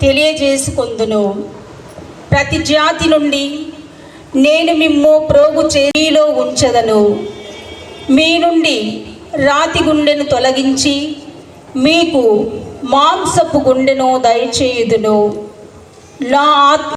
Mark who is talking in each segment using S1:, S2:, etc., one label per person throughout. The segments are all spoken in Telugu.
S1: తెలియజేసుకొందును. ప్రతి జాతి నుండి నేను మిమ్ము ప్రోగు చేతిలో ఉంచదను. మీ నుండి రాతి గుండెను తొలగించి మీకు మాంసపు గుండెను దయచేయుదును. నా ఆత్మ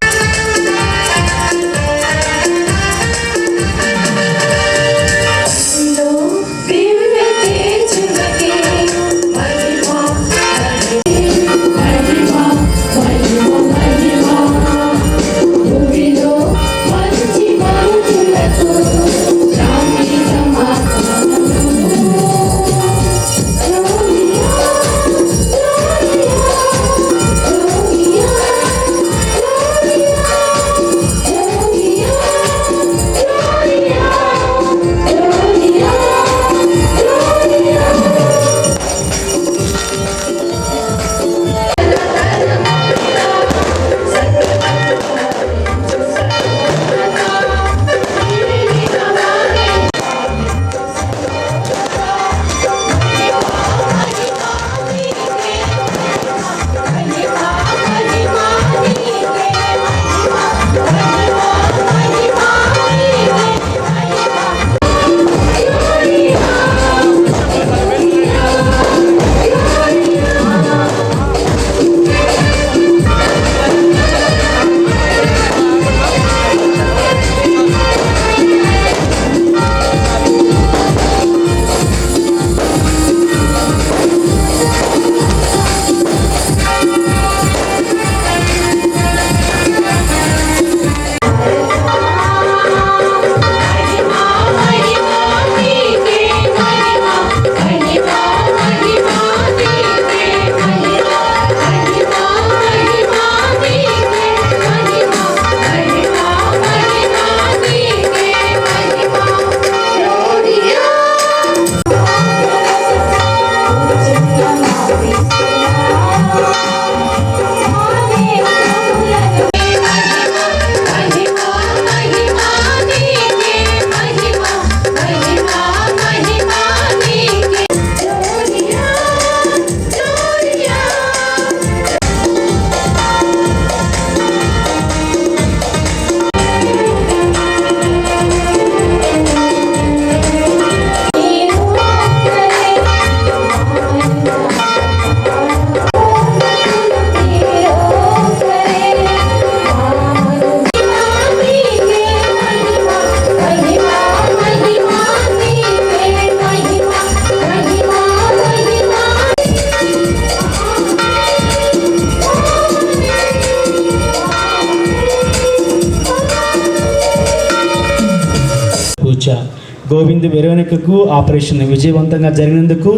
S2: గోవింద్ వెరోనికకు ఆపరేషన్ విజయవంతంగా జరిగినందుకు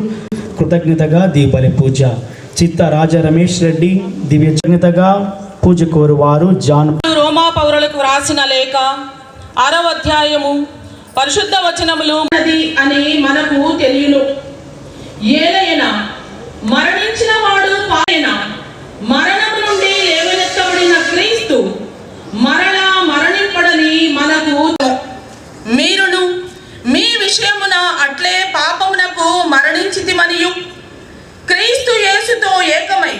S2: కృతజ్ఞతగా దీపావళి పూజ. చిత్త రాజా రమేష్ రెడ్డి దివ్య కృతజ్ఞతగా పూజ కోరువారు జాన్.
S3: రోమా పౌరులకు వ్రాసిన లేఖ 6వ అధ్యాయము పరిశుద్ధ వచనములు అని మనకు తెలియను. ఏలైనా మరణించిన వాడు పాయన మరణము నుండి లేవనెత్తబడిన క్రీస్తు మరలా మరణింపడని మనకు మీరును మీ విషయమున అట్లే పాపమునకు మరణించితిమనియు క్రీస్తు యేసుతో ఏకమై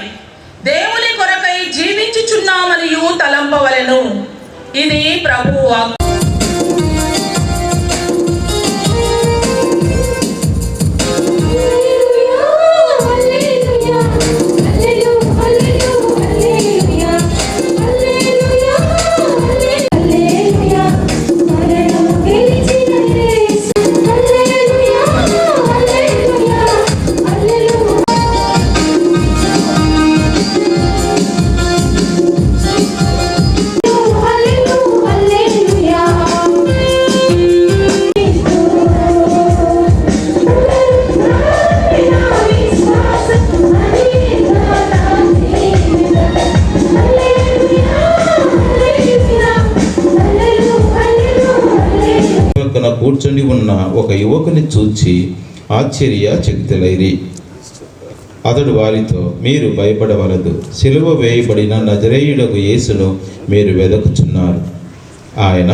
S3: దేవుని కొరకై జీవించుచున్నామనియు తలంపవలెను. ఇది ప్రభువు వాక్కు.
S4: కూర్చొని ఉన్న ఒక యువకుని చూచి ఆశ్చర్యచకితులైరి. అతడు వారితో, మీరు భయపడవలదు, సిలువ వేయబడిన నజరేయుడకు యేసును మీరు వెదకుచున్నారు. ఆయన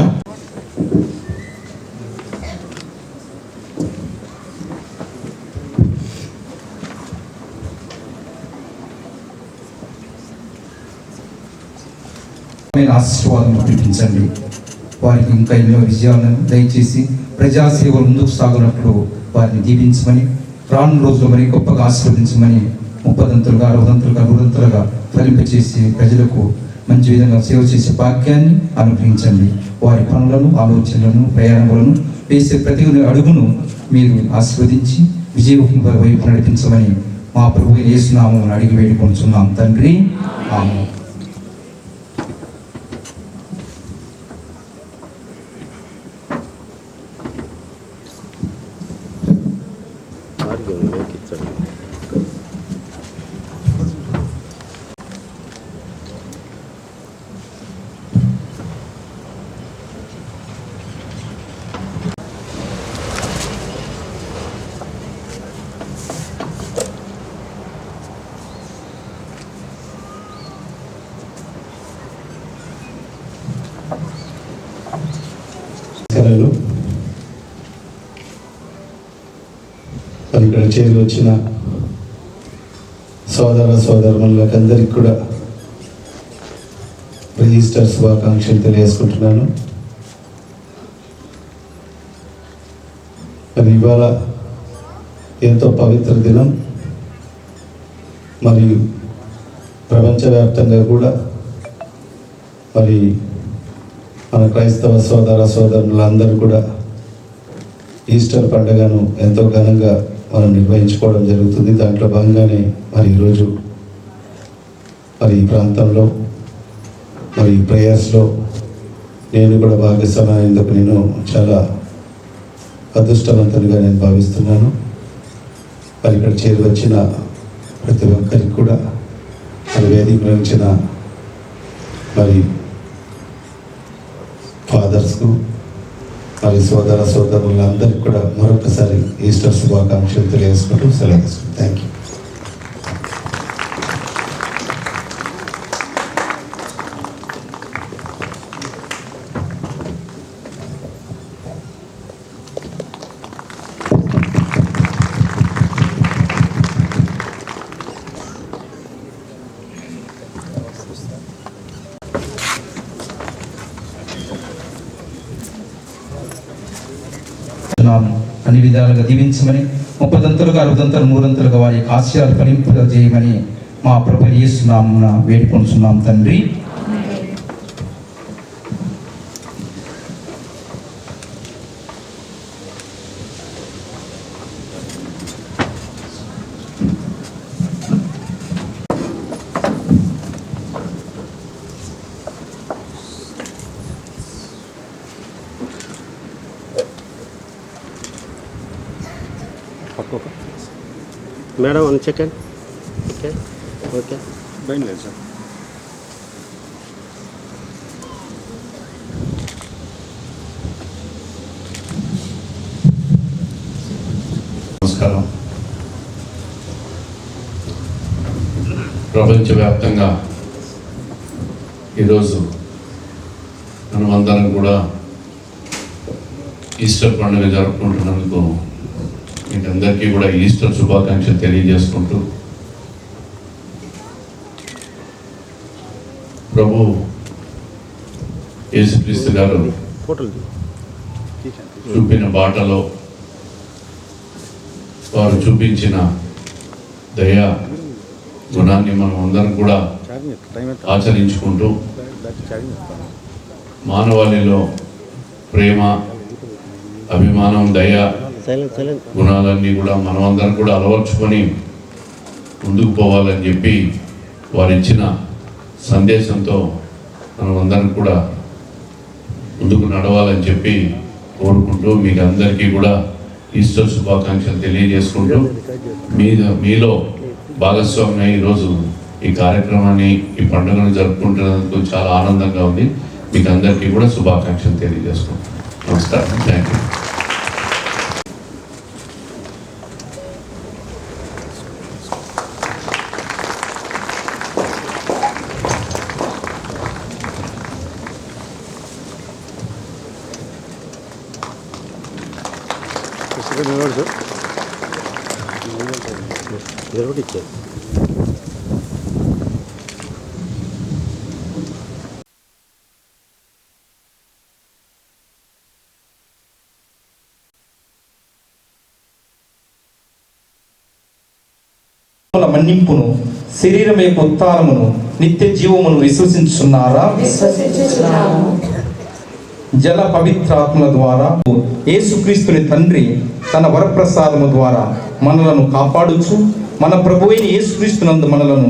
S5: ఆశీర్వాదం కురిపించండి. వారికి ఇంకా ఎన్నో విజయాలను దయచేసి ప్రజాసేవలు ముందుకు సాగునట్లు వారిని దీవించమని, రాను రోజులు మరి గొప్పగా ఆశీర్వదించమని, 30ంతలుగా 60ంతలుగా 100ంతలుగా ఫలింపచేసి ప్రజలకు మంచి విధంగా సేవ చేసే భాగ్యాన్ని అనుగ్రహించండి. వారి పనులను, ఆలోచనలను, ప్రయాణములను వేసే ప్రతి అడుగును మీరు ఆశీర్వదించి విజయవంతం వైపు నడిపించమని మా ప్రభువు యేసు నామమున అడిగి వేడుకొంచున్నాం తండ్రి. ఆమేన్.
S6: మరి ఇక్కడ చేరి వచ్చిన సోదర సోదరులకు అందరికీ కూడా ఈస్టర్ శుభాకాంక్షలు తెలియజేసుకుంటున్నాను. మరి ఇవాళ ఎంతో పవిత్ర దినం. మరి ప్రపంచవ్యాప్తంగా కూడా మరి మన క్రైస్తవ సోదర సోదరులందరూ కూడా ఈస్టర్ పండుగను ఎంతో ఘనంగా మనం నిర్వహించుకోవడం జరుగుతుంది. దాంట్లో భాగంగానే మరి ఈరోజు మరి ఈ ప్రాంతంలో మరి ప్రేయర్స్లో నేను కూడా భాగస్వామ్యందుకు నేను చాలా అదృష్టవంతునిగా నేను భావిస్తున్నాను. మరి ఇక్కడ చేరి వచ్చిన ప్రతి ఒక్కరికి కూడా మరి వేదిక గురించిన మరి ఫాదర్స్కు మరి సోదర సోదరులందరికీ కూడా మరొకసారి ఈస్టర్ శుభాకాంక్షలు తెలియజేసుకుంటూ సెలవు తీసుకుంటాం. Thank you.
S5: అన్ని విధాలుగా దీవించమని, 30ంతలుగా 60ంతలు 100ంతలుగా వారి యొక్క ఆశయాలు ఫలింపజేయమని మా ప్రభువు యేసు నామమున వేడుకొంచున్నాం తండ్రి.
S7: Madam 1 second. ఓకే ఓకే
S6: భయం లేదు సార్.
S8: నమస్కారం. ప్రపంచవ్యాప్తంగా ఈరోజు మనమందరం కూడా ఈస్టర్ పండుగ జరుపుకుంటున్నందుకు మీకు అందరికీ కూడా ఈస్టర్ శుభాకాంక్షలు తెలియజేసుకుంటూ, ప్రభు యేసుక్రీస్తు గారు చూపిన బాటలో వారు చూపించిన దయా గుణాన్ని మనం అందరం కూడా ఆచరించుకుంటూ మానవాళిలో ప్రేమ, అభిమానం, దయ గుణాలన్నీ కూడా మనమందరం కూడా అలవర్చుకొని ముందుకు పోవాలని చెప్పి వారు ఇచ్చిన సందేశంతో మనమందరం కూడా ముందుకు నడవాలని చెప్పి కోరుకుంటూ మీకు అందరికీ కూడా ఈస్టర్ శుభాకాంక్షలు తెలియజేసుకుంటూ మీలో భాగస్వామ్యం ఈరోజు ఈ కార్యక్రమాన్ని, ఈ పండుగను జరుపుకుంటున్నందుకు చాలా ఆనందంగా ఉంది. మీకు అందరికీ కూడా శుభాకాంక్షలు తెలియజేసుకుంటాం. నమస్కారం. Thank you.
S7: ఇచ్చారు.
S5: మన్నింపును, శరీరం యొక్క ఉత్థానమును, నిత్య జీవమును విశ్వసించున్నారా? జల పవిత్రాత్మల ద్వారా యేసుక్రీస్తుని తండ్రి తన వరప్రసాదము ద్వారా మనలను కాపాడుచు మన ప్రభువైన యేసుక్రీస్తునందు మనలను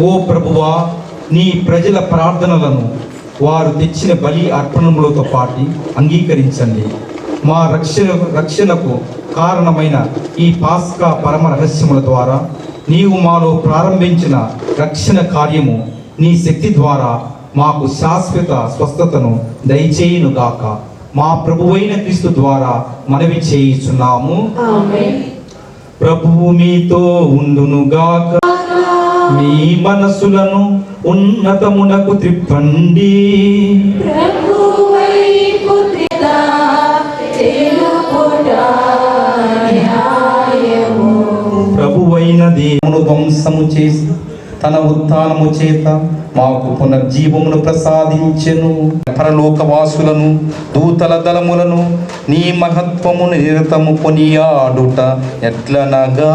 S5: ఓ ప్రభువా, నీ ప్రజల ప్రార్థనలను వారు తెచ్చిన బలి అర్పణములతో పాటు అంగీకరించండి. మా రక్షణకు కారణమైన ఈ పాస్కా పరమ రహస్యముల ద్వారా నీవు మాలో ప్రారంభించిన రక్షణ కార్యము నీ శక్తి ద్వారా మాకు శాశ్వత స్వస్థతను దయచేయునుగాక. మా ప్రభువైన క్రీస్తు ద్వారా మనవి చేయుచున్నాము. ప్రభువు మీతో ఉండునుగాక. మీ మనసులను ఉన్నతమునకు త్రిప్పండి. ప్రభువైన దేవుని ధ్వంసము చేసి తన ఉత్థానము చేత మాకు పునర్జీవమును ప్రసాదించెను. పరలోకవాసులను దూతల దళములను నీ మహత్వమును నిరతము కొనియాడుట ఎట్లనగా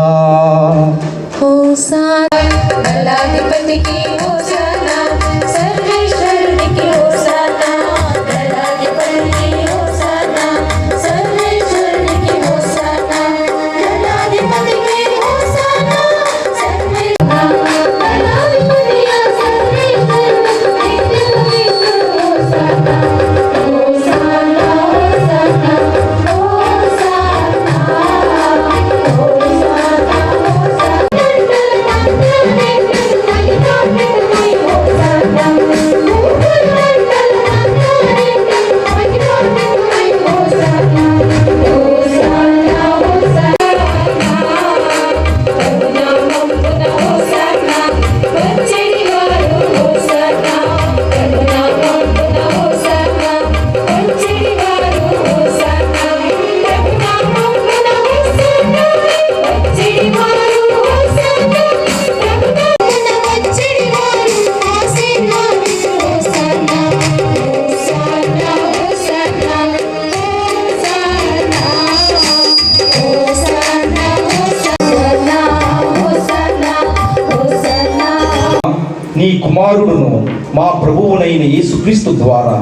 S5: నీ కుమారుడును మా ప్రభువునైన యేసుక్రీస్తు ద్వారా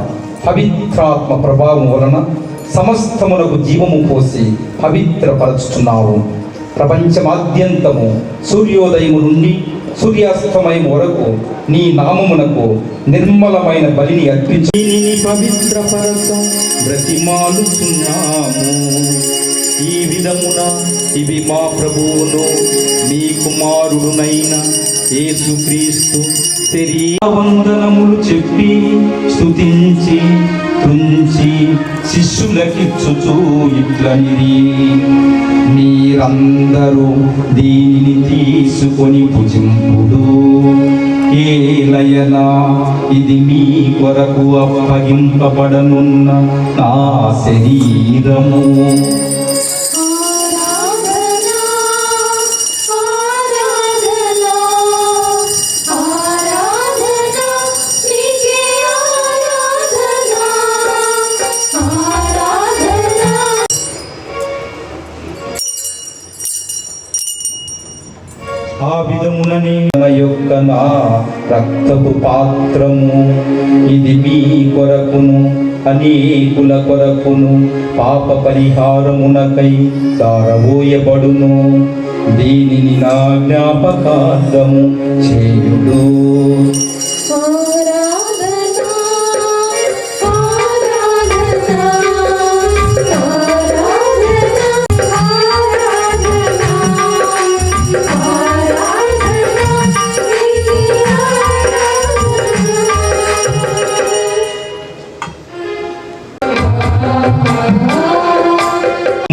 S5: పవిత్రాత్మ ప్రభావం వలన సమస్తమునకు జీవము పోసి పవిత్రపరచుతున్నావు. ప్రపంచమాద్యంతము సూర్యోదయము నుండి సూర్యాస్తమయం వరకు నీ నామమునకు నిర్మలమైన బలిని అర్పించి
S2: దీనిని పవిత్రపరచం బ్రతిమాలుచున్నాము. ఈ విధమున ఇవి మా ప్రభువును మీ కుమారుడునైన యేసుక్రీస్తు వందనములు చెప్పి స్తుతించి తుంచి శిష్యులకిచ్చుచూ ఇట్లనిది,
S5: మీరందరూ దీనిని తీసుకొని భుజింపుడు. ఏలయనా ఇది మీ కొరకు అప్పగింపబడనున్న నా శరీరము.
S2: ఆ విధముననే
S5: నా యొక్క నా రక్తపు పాత్రము, ఇది మీ కొరకును అనేకుల కొరకును పాప పరిహారమునకై ధారవోయబడును. దీనిని నా జ్ఞాపకార్థము చేయుడు.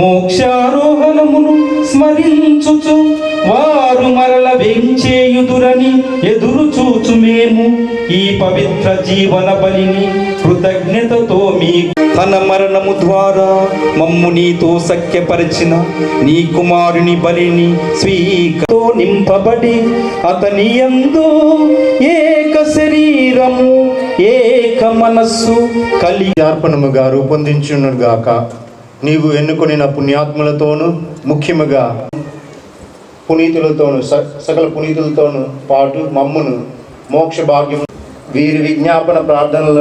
S5: మోక్షారోహణమును స్మరించుచు వారు మరల వెంచేయుదురని ఎదురు చూచు మేము ఈ పవిత్ర జీవన బలిని కృతజ్ఞతతో మీ తన మరణము ద్వారా మమ్ము నీతో సఖ్యపరిచిన నీ కుమారుని బలిని స్వీకతో నింపబడి అతని యందు ఏక శరీరము ఏక మనస్సు కలిగి
S9: అర్పణముగా రూపొందించునుగాక. నీవు ఎన్నుకొనిన పుణ్యాత్ములతోనూ ముఖ్యముగా పునీతులతోనూ సకల పునీతులతోనూ పాటు మమ్మును మోక్ష భాగ్యము వీరి విజ్ఞాపన ప్రార్థనల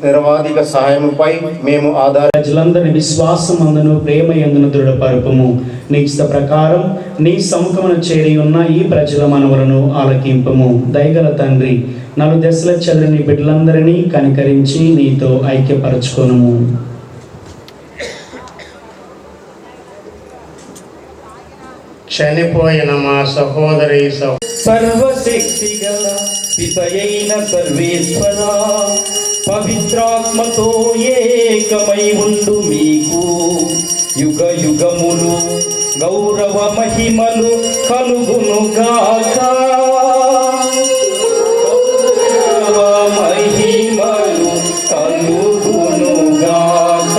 S9: నిరవాధిక సహాయముపై మేము
S2: ప్రజలందరి విశ్వాసం అందును ప్రేమ ఎందును దృఢపరుపము. నీ ఇష్ట ప్రకారం నీ సముఖమును చేరి ఉన్న ఈ ప్రజల మనవులను ఆలకింపము. దయగల తండ్రి, నలు దశల చదువుని బిడ్డలందరినీ కనికరించి నీతో ఐక్యపరచుకొనుము.
S7: చనిపోయిన మా సహోదరి
S5: సర్వశక్తి గల పితయైన సర్వేశ్వర, పవిత్రాత్మతో ఏకమై ఉండు మీకు యుగ యుగములు గౌరవ మహిమలు కలుగును గాక. గౌరవ మహిమలు కలుగును గాక.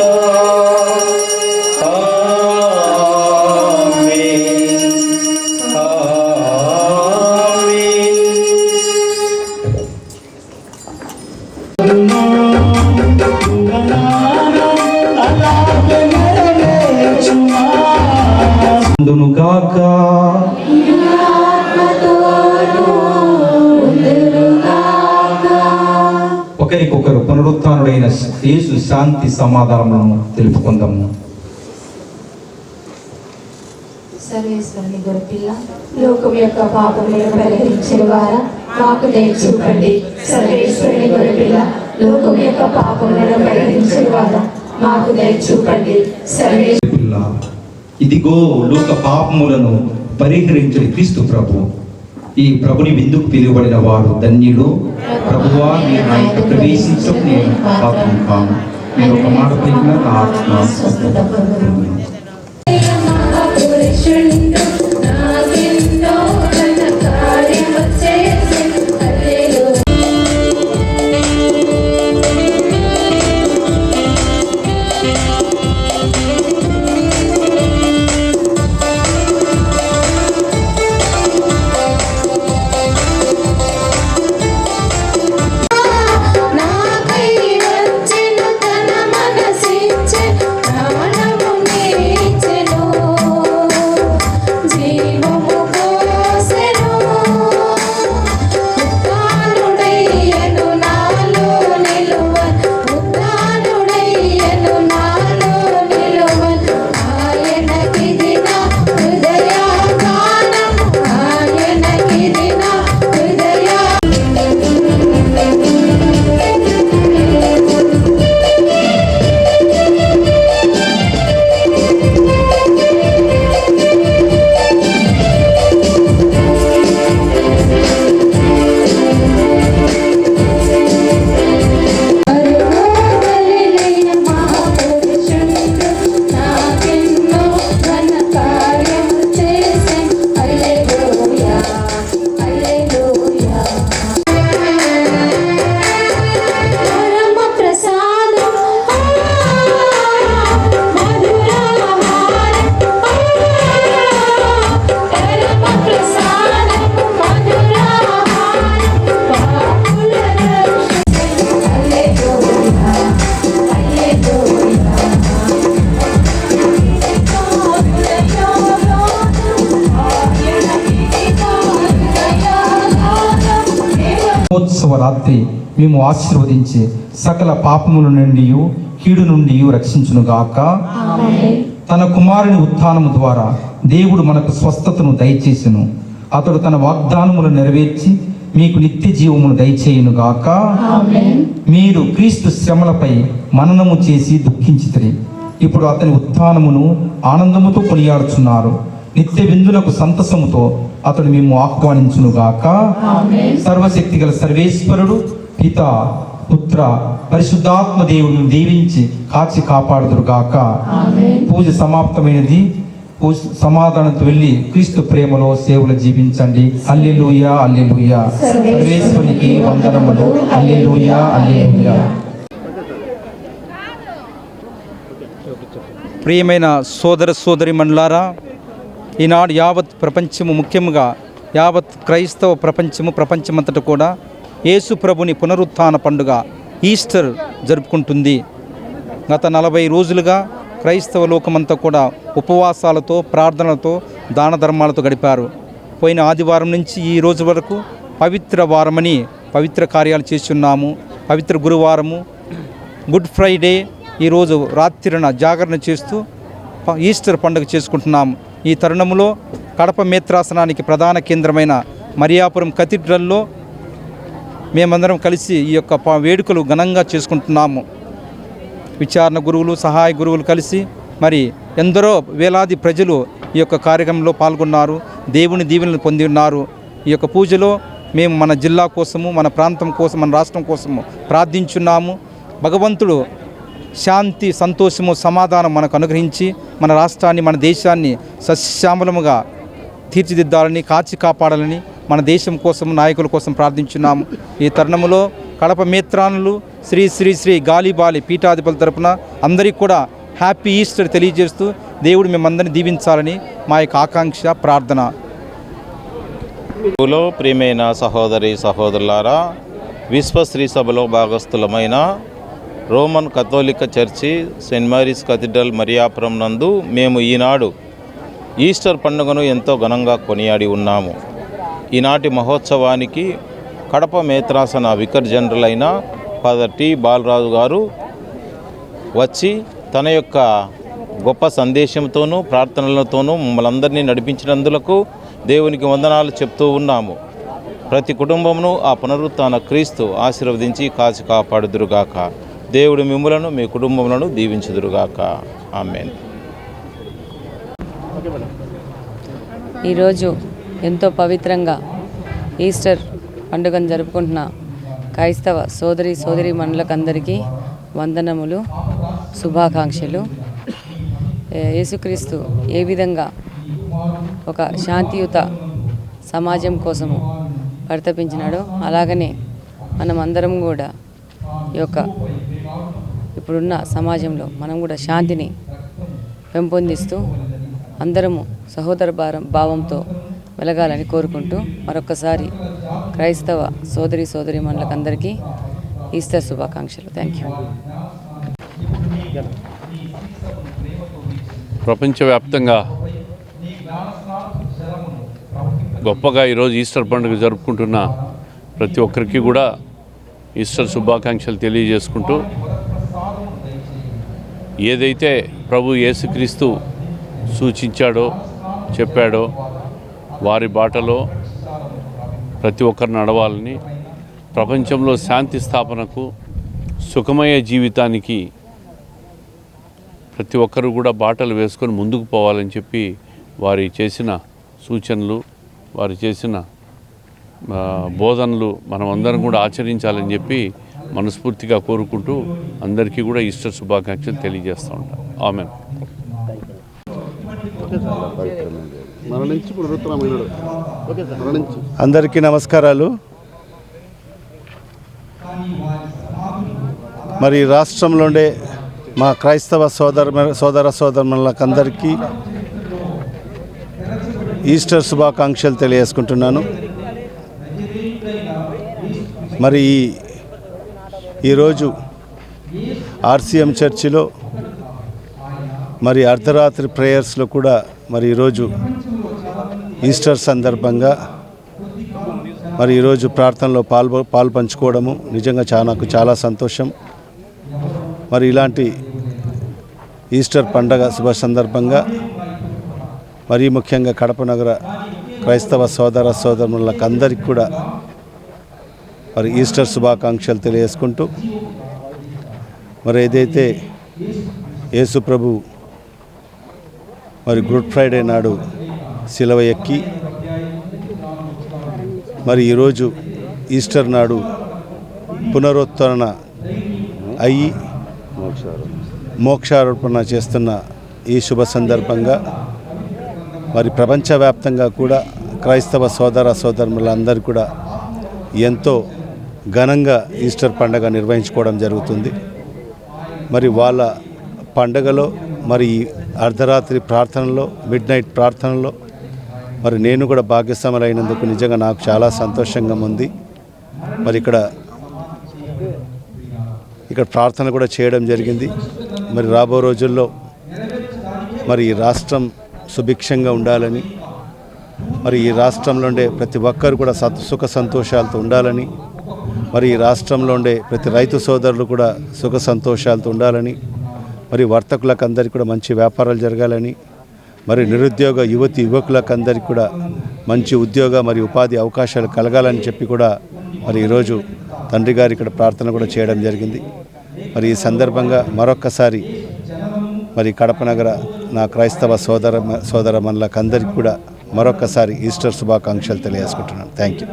S5: గాక. ఒకరికొకరు పునరుత్థానుడైన యేసు శాంతి సమాధానములను తెలుపుకుందాము.
S10: సర్వేశ్వరుని గొర్రెపిల్ల, లోకం యొక్క పాపములను పరిహరించిన వారా మాకు దయ చూపండి. సర్వేశ్వరుని గొర్రెపిల్ల, లోకం యొక్క పాపములను పరిహరించిన వారా మాకు దయ చూపండి.
S5: పిల్ల, ఇదిగో లోక పాపములను పరిహరించే క్రీస్తు ప్రభు. ఈ ప్రభుని విందుకు పిలువబడిన వారు ధన్యులు. ప్రభువా, మీరు నా ఇంట ప్రవేశించడం నేను పాపం కాను. మీరు ఒక మాట పలికిన నా ఆత్మ స్వస్థత పొందును.
S10: నాకై వచ్చిన తన మనసించే ప్రాణము నీ
S5: మహోత్సవ రాత్రి మేము ఆశీర్వదించి సకల పాపముల నుండి కీడు నుండి రక్షించునుగాక. తన కుమారుని ఉత్థానము ద్వారా దేవుడు మనకు స్వస్థతను దయచేసెను. అతడు తన వాగ్దానములు నెరవేర్చి మీకు నిత్య జీవమును దయచేయునుగాక. మీరు క్రీస్తు శ్రమలపై మననము చేసి దుఃఖించితిరి. ఇప్పుడు అతని ఉత్థానమును ఆనందముతో కొనియాడుచున్నారు. నిత్య విందులకు సంతసముతో అతడు మేము ఆహ్వానించునుగాక. సర్వశక్తి గల సర్వేశ్వరుడు పిత పుత్ర పరిశుద్ధాత్మ దేవుడిని దీవించి కాచి కాపాడుదురుగాక. పూజ సమాప్తమైనది. పూజ సమాధానంతో వెళ్ళి క్రీస్తు ప్రేమలో సేవలు జీవించండి. హల్లెలూయా హల్లెలూయా. సర్వేశ్వరునికి వందనములు. హల్లెలూయా హల్లెలూయా. ప్రియమైన సోదర సోదరి మండలారా, ఈనాడు యావత్ ప్రపంచము, ముఖ్యంగా యావత్ క్రైస్తవ ప్రపంచమంతటా కూడా యేసు ప్రభుని పునరుత్థాన పండుగ ఈస్టర్ జరుపుకుంటుంది. గత 40 రోజులుగా క్రైస్తవ లోకమంతా కూడా ఉపవాసాలతో, ప్రార్థనలతో, దాన ధర్మాలతో గడిపారు. పోయిన ఆదివారం నుంచి ఈ రోజు వరకు పవిత్ర వారమని పవిత్ర కార్యాలు చేస్తున్నాము. పవిత్ర గురువారము, గుడ్ ఫ్రైడే, ఈరోజు రాత్రిన జాగరణ చేస్తూ ఈస్టర్ పండుగ చేసుకుంటున్నాము. ఈ తరుణంలో కడప మేత్రాసనానికి ప్రధాన కేంద్రమైన మరియాపురం కథీడ్రల్లో మేమందరం కలిసి ఈ యొక్క వేడుకలు ఘనంగా చేసుకుంటున్నాము. విచారణ గురువులు, సహాయ గురువులు కలిసి మరి ఎందరో వేలాది ప్రజలు ఈ యొక్క కార్యక్రమంలో పాల్గొన్నారు. దేవుని దీవెనలు పొంది ఉన్నారు. ఈ యొక్క పూజలో మేము మన జిల్లా కోసము, మన ప్రాంతం కోసం, మన రాష్ట్రం కోసము ప్రార్థించున్నాము. భగవంతుడు శాంతి, సంతోషము, సమాధానం మనకు అనుగ్రహించి మన రాష్ట్రాన్ని, మన దేశాన్ని సస్యశ్యామలముగా తీర్చిదిద్దాలని, కాచి కాపాడాలని మన దేశం కోసం, నాయకుల కోసం ప్రార్థించున్నాము. ఈ తరుణంలో కడప మేత్రానులు, శ్రీ శ్రీ శ్రీ గాలిబాలి పీఠాధిపతుల తరపున అందరికీ కూడా హ్యాపీ ఈస్టర్ తెలియజేస్తూ దేవుడు మేమందరినీ దీవించాలని మా యొక్క ఆకాంక్ష, ప్రార్థన.
S4: ప్రియమైన సహోదరి సహోదరులారా, విశ్వశ్రీ సభలో భాగస్థులమైన Roman Catholic church saint Mary's cathedral Mariyapuram నందు మేము ఈనాడు ఈస్టర్ పండుగను ఎంతో ఘనంగా కొనియాడి ఉన్నాము. ఈనాటి మహోత్సవానికి కడప మేత్రాసన వికర్ జనరల్ అయిన ఫాదర్ టి బాలరాజు గారు వచ్చి తన యొక్క గొప్ప సందేశంతోనూ ప్రార్థనలతోనూ మమ్మల్ని అందరినీ నడిపించినందులకు దేవునికి వందనాలు చెప్తూ ఉన్నాము. ప్రతి కుటుంబమును ఆ పునరుత్థాన క్రీస్తు ఆశీర్వదించి కాచి కాపాడుదురుగాక. దేవుడు మిమ్ములను, మీ కుటుంబములను దీవించుదురుగాక. ఆమేన్.
S11: ఈరోజు ఎంతో పవిత్రంగా ఈస్టర్ పండుగను జరుపుకుంటున్న క్రైస్తవ సోదరి మనులకందరికీ వందనములు, శుభాకాంక్షలు. యేసుక్రీస్తు ఏ విధంగా ఒక శాంతియుత సమాజం కోసము పరితపించినాడో అలాగనే మనం అందరం కూడా ఈ యొక్క ఇప్పుడున్న సమాజంలో మనం కూడా శాంతిని పెంపొందిస్తూ అందరము సహోదర భావంతో వెలగాలని కోరుకుంటూ మరొకసారి క్రైస్తవ సోదరి మనులకందరికీ ఈస్టర్ శుభాకాంక్షలు. Thank you.
S8: ప్రపంచవ్యాప్తంగా గొప్పగా ఈరోజు ఈస్టర్ పండుగ జరుపుకుంటున్న ప్రతి ఒక్కరికి కూడా ఈస్టర్ శుభాకాంక్షలు తెలియజేసుకుంటూ, ఏదైతే ప్రభు యేసుక్రీస్తు సూచించాడో, చెప్పాడో వారి బాటలో ప్రతి ఒక్కరు నడవాలని, ప్రపంచంలో శాంతి స్థాపనకు, సుఖమయ జీవితానికి ప్రతి ఒక్కరు కూడా బాటలు వేసుకొని ముందుకు పోవాలని చెప్పి వారి చేసిన సూచనలు, వారు చేసిన బోధనలు మనం అందరం కూడా ఆచరించాలని చెప్పి మనస్ఫూర్తిగా కోరుకుంటూ అందరికీ కూడా ఈస్టర్ శుభాకాంక్షలు తెలియజేస్తూ ఉంటాం. ఆమెన్.
S6: అందరికీ నమస్కారాలు. మరి రాష్ట్రంలో ఉండే మా క్రైస్తవ సోదరులందరికీ ఈస్టర్ శుభాకాంక్షలు తెలియజేసుకుంటున్నాను. మరి ఈరోజు ఆర్సీఎం చర్చిలో మరి అర్ధరాత్రి ప్రేయర్స్లో కూడా మరి ఈరోజు ఈస్టర్ సందర్భంగా మరి ఈరోజు ప్రార్థనలో పాలు పంచుకోవడము నిజంగా నాకు చాలా సంతోషం. మరి ఇలాంటి ఈస్టర్ పండగ శుభ సందర్భంగా మరీ ముఖ్యంగా కడప నగర క్రైస్తవ సోదర సోదరులకు అందరికీ కూడా మరి ఈస్టర్ శుభాకాంక్షలు తెలియజేసుకుంటూ, మరి ఏదైతే యేసు ప్రభు మరి గుడ్ ఫ్రైడే నాడు సిలువ ఎక్కి మరి ఈరోజు ఈస్టర్ నాడు పునరుద్ధరణ అయ్యి మోక్షారోపణ చేస్తున్న ఈ శుభ సందర్భంగా మరి ప్రపంచవ్యాప్తంగా కూడా క్రైస్తవ సోదర సోదరులందరూ కూడా ఎంతో ఘనంగా ఈస్టర్ పండగ నిర్వహించుకోవడం జరుగుతుంది. మరి వాళ్ళ పండగలో మరి అర్ధరాత్రి ప్రార్థనలో, మిడ్ నైట్ ప్రార్థనలో మరి నేను కూడా భాగస్వాములైనందుకు నిజంగా నాకు చాలా సంతోషంగా ఉంది. మరి ఇక్కడ ప్రార్థన కూడా చేయడం జరిగింది. మరి రాబో రోజుల్లో మరి ఈ రాష్ట్రం సుభిక్షంగా ఉండాలని, మరి ఈ రాష్ట్రంలో ఉండే ప్రతి ఒక్కరు కూడా సుఖ సంతోషాలతో ఉండాలని, మరి ఈ రాష్ట్రంలో ఉండే ప్రతి రైతు సోదరులు కూడా సుఖ సంతోషాలతో ఉండాలని, మరి వర్తకులకు అందరికీ కూడా మంచి వ్యాపారాలు జరగాలని, మరి నిరుద్యోగ యువకులకు అందరికీ కూడా మంచి ఉద్యోగ మరియు ఉపాధి అవకాశాలు కలగాలని చెప్పి కూడా మరి ఈరోజు తండ్రి గారు ఇక్కడ ప్రార్థన కూడా చేయడం జరిగింది. మరి ఈ సందర్భంగా మరొక్కసారి మరి కడప నగర నా క్రైస్తవ సోదరమణులకు అందరికీ కూడా మరొక్కసారి ఈస్టర్ శుభాకాంక్షలు తెలియజేసుకుంటున్నాను. Thank you.